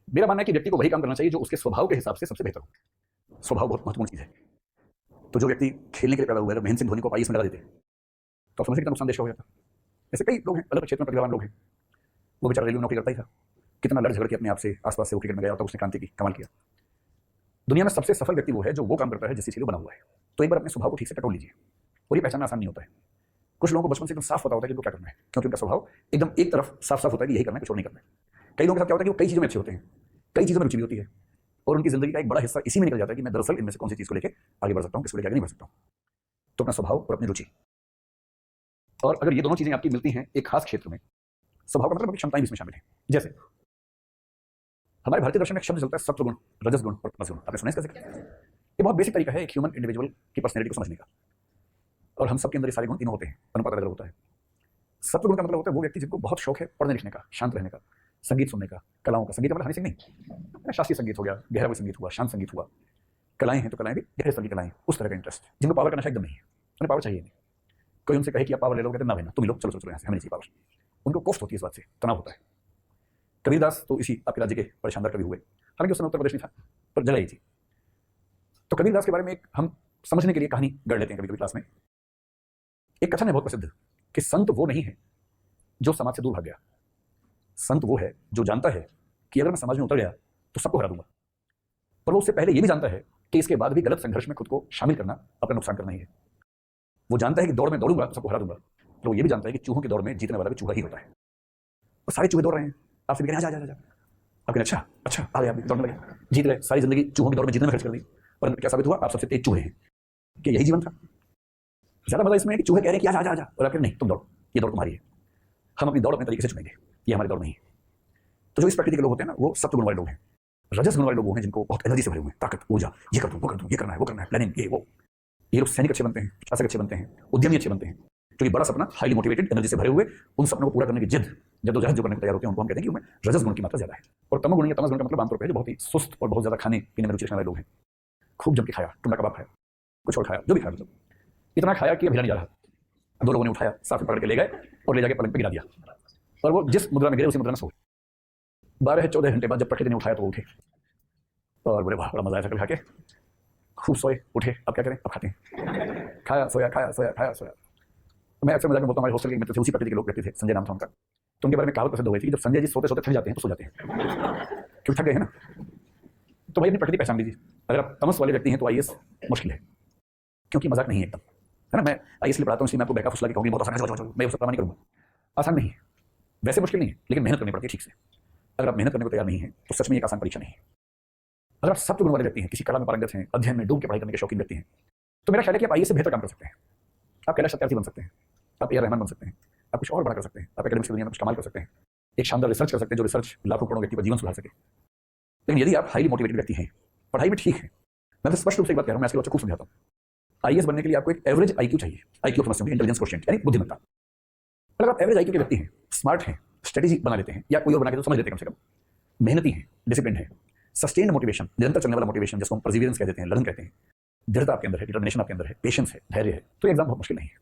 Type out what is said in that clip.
मेरा मानना है कि व्यक्ति को वही काम करना चाहिए जो उसके स्वभाव के हिसाब से सबसे बेहतर हो। स्वभाव बहुत महत्वपूर्ण चीज है। तो जो व्यक्ति खेलने के लिए पैदा हुआ है, महेंद्र सिंह धोनी को आईएएस में लगा देते तो आप समझिए कितना नुकसान देश का हो जाता। ऐसे कई लोग हैं, अलग क्षेत्र में प्रतिभावान लोग हैं। वो बेचारा रेलवे में नौकरी करता ही था, कितना लड़ झगड़ के अपने आप से आसपास से वो क्रिकेट में गया तब उसने क्रांति की, कमाल किया। दुनिया में सबसे सफल व्यक्ति वो है जो वो काम करता है जिससे बना हुआ है। तो एक बार अपने स्वभाव को ठीक से टटोल लीजिए, और ये पहचानना आसान नहीं होता है। कुछ लोगों को बचपन से एकदम साफ पता होता है कि उनको क्या करना है, क्योंकि उनका स्वभाव एकदम एक तरफ साफ साफ होता है कि यही करना है, कुछ और नहीं करना है। कई लोगों के साथ क्या होता है कि वो कई चीज़ों में अच्छे होते हैं, कई चीज़ों में रुचि भी होती है, और उनकी जिंदगी का एक बड़ा हिस्सा इसी में निकल जाता है कि मैं दरअसल इनमें से कौन सी चीज़ को लेकर आगे बढ़ सकता हूँ, किसको लेकर आगे नहीं बढ़ सकता हूँ। तो अपना स्वभाव और अपनी रुचि, और अगर ये दोनों चीज़ें आपकी मिलती हैं एक खास क्षेत्र में, स्वभाव का मतलब आपकी क्षमताएं भी इसमें शामिल हैं। जैसे हमारे भारतीय दर्शन में एक शब्द चलता है सत्वगुण, रजस गुण और तमस गुण। आपने सुना है इसका जिक्र? ये बहुत बेसिक तरीका है एक ह्यूमन इंडिविजुअल की पर्सनैलिटी को समझने का, और हम सबके अंदर ये सारे गुण तीनों होते हैं, अनुपात अलग होता है। सत्वगुण का मतलब होता है वो व्यक्ति जिनको बहुत शौक है पढ़ने लिखने का, शांत रहने का, संगीत सुनने का, कलाओं का। संगीत मतलब हनी सिंह नहीं, शास्त्रीय संगीत हो गया, गहरा संगीत हुआ, शांत संगीत हुआ। कलाएं हैं तो कलाएं भी गहरे स्तर की कलाएं, उस तरह का इंटरेस्ट। जिनको पावर का नशा एकदम नहीं है, उन्हें पावर चाहिए नहीं। कोई उनसे कहे कि आप पावर ले लो, कहते ना भाई ना, तुम ही लो, चलो चलो यहाँ से, हमें नहीं चाहिए पावर। उनको कोफ्त होती है इस बात से, तनाव होता है। कबीरदास तो इसी आपके राज्य के बड़े शानदार कवि हुए, हालांकि उस समय उत्तर प्रदेश नहीं था, पर जगह ही थी। तो कबीरदास के बारे में एक हम समझने के लिए कहानी गढ़ लेते हैं कभी कभी क्लास में। एक कथन है बहुत प्रसिद्ध कि संत वो नहीं है जो समाज से दूर भाग गया, संत वो है जो जानता है कि अगर मैं समाज में उतर गया तो सबको हरा दूंगा, पर वो उससे पहले ये भी जानता है कि इसके बाद भी गलत संघर्ष में खुद को शामिल करना अपना नुकसान करना ही है। वो जानता है कि दौड़ में दौड़ूंगा तो सबको हरा दूंगा, पर वो ये भी जानता है कि चूहों की दौड़ में जीतने वाला भी चूहा ही होता है। और सारे चूहे दौड़ रहे हैं, आपसे भी कहना जा जा जा, आप कहते अच्छा अच्छा आ गए, आप दौड़ने लगे, जीत गए, सारी जिंदगी चूहों की दौड़ में जीतने में खर्च कर दी, पर क्या साबित हुआ? आप सबसे तेज चूहे हैं। कि यही जीवन था? ज्यादा मजा इसमें है कि चूहे कह रहे हैं कि आ जा, और आप कहते नहीं तुम दौड़ो, ये दौड़ तुम्हारी है, हम अपनी दौड़ अपने तरीके से चुनेंगे, ये हमारी दौड़ नहीं है। तो जो इस प्रकृति के लोग होते हैं ना, वो सत्व गुण वाले लोग हैं। रजस गुण वाले लोग वो हैं जिनको बहुत एनर्जी से भरे हुए हैं, ताकत, ऊर्जा, ये कर दूं, वो कर दूं, ये करना है, वो करना है, प्लानिंग, ये वो। ये लोग सैनिक अच्छे बनते हैं, शासक अच्छे बनते हैं, उद्यमी अच्छे बनते हैं, क्योंकि बड़ा सपना, हाईली मोटिवेटेड, एनर्जी से भरे हुए, उन सपनों को पूरा करने की जिद, जद्दोजहद जो करने को तैयार होते हैं, उनको हम कहते हैं कि उनमें रजस गुण की मात्रा ज्यादा है। और तमोगुण या तमस गुण का मतलब आमतौर पर जो बहुत ही सुस्त और बहुत ज्यादा खाने पीने में रुचि रखने वाले लोग हैं। खूब जम के खाया, टुंडा कबाब खाया, कुछ और खाया, जो भी खाया, मतलब इतना खाया कि अभी नहीं जा रहा। दो लोगों ने उठाया, साथ में पकड़ के ले गए और ले जाके पलंग पे गिरा दिया, और वो जिस मुद्रा में गिरे उसी मुद्रा में सो गए। 12-14 घंटे बाद जब प्रकृति ने उठाया तो वो उठे और बोले वाह बड़ा मजा आया, खा के खूब सोए, उठे, अब क्या करें, अब खाते हैं। खाया सोया, खाया सोया, खाया सोया। तो मैं अक्सर मजाक में बोलता हूँ, हमारे हॉस्टल के मित्र थे, उसी प्रकृति के लोग रहते थे, संजय नाम था उनका। तो उनके बारे में कहावत प्रसिद्ध हो गई थी कि जब संजय जी सोते सोते थक जाते हैं तो सो जाते हैं, क्योंकि थक गए हैं ना। तो भाई अपनी प्रकृति पहचान लीजिए। अगर आप तमस वाले व्यक्ति हैं तो आईएएस मुश्किल है, क्योंकि मजाक नहीं है एकदम, है ना। मैं आईएएस लिए पढ़ाता हूँ, इसलिए मैं आपको बैका फुसला के कहूँगी बहुत आसान है, मैं उसका नहीं करूँगा। आसान नहीं है, वैसे मुश्किल नहीं है, लेकिन मेहनत करनी पड़ती है ठीक से। अगर आप मेहनत करने को तैयार नहीं है तो सच में एक आसान परीक्षा नहीं है। अगर आप सत्व गुण वाले व्यक्ति हैं, किसी कला में पारंगत हैं, अध्ययन में डूब के पढ़ाई करने के शौकीन व्यक्ति हैं, तो मेरा ख्याल है कि आप आईएएस से बेहतर काम कर सकते हैं। आप कैलाश सत्यार्थी बन सकते हैं, आप ए आर रहमान बन सकते हैं, आप कुछ और बड़ा कर सकते हैं, आप एकेडमिक्स की दुनिया में कुछ कमाल कर सकते हैं, एक शानदार रिसर्च कर सकते हैं जो रिसर्च लाखों करोड़ों व्यक्ति का जीवन सुधार सके। लेकिन यदि आप हाईली मोटिवेटेड व्यक्ति हैं, पढ़ाई में ठीक है, मैं तो स्पष्ट रूप से एक बात कह रहा हूँ, मैं इसके बच्चों को समझाता हूँ, आईएएस बनने के लिए आपको एक एवरेज आईक्यू चाहिए। आईक्यू समझते होंगे, इंटेलिजेंस क्वोशिएंट, यानी बुद्धिमत्ता। अगर आप एवरेज आईक्यू के व्यक्ति हैं, स्मार्ट हैं, स्ट्रेटेजी बना लेते हैं, या कोई और बना के तो समझ लेते हैं कम से कम, मेहनती हैं, डिसिप्लिन है, सस्टेन्ड मोटिवेशन, निरंतर चलने वाला मोटिवेशन जिसको हम परसिवियरेंस कहते हैं, लगन कहते हैं, दृढ़ता आपके अंदर है, डिटर्मिनेशन आपके अंदर है, पेशेंस है, धैर्य है, तो एग्जाम बहुत मुश्किल नहीं है।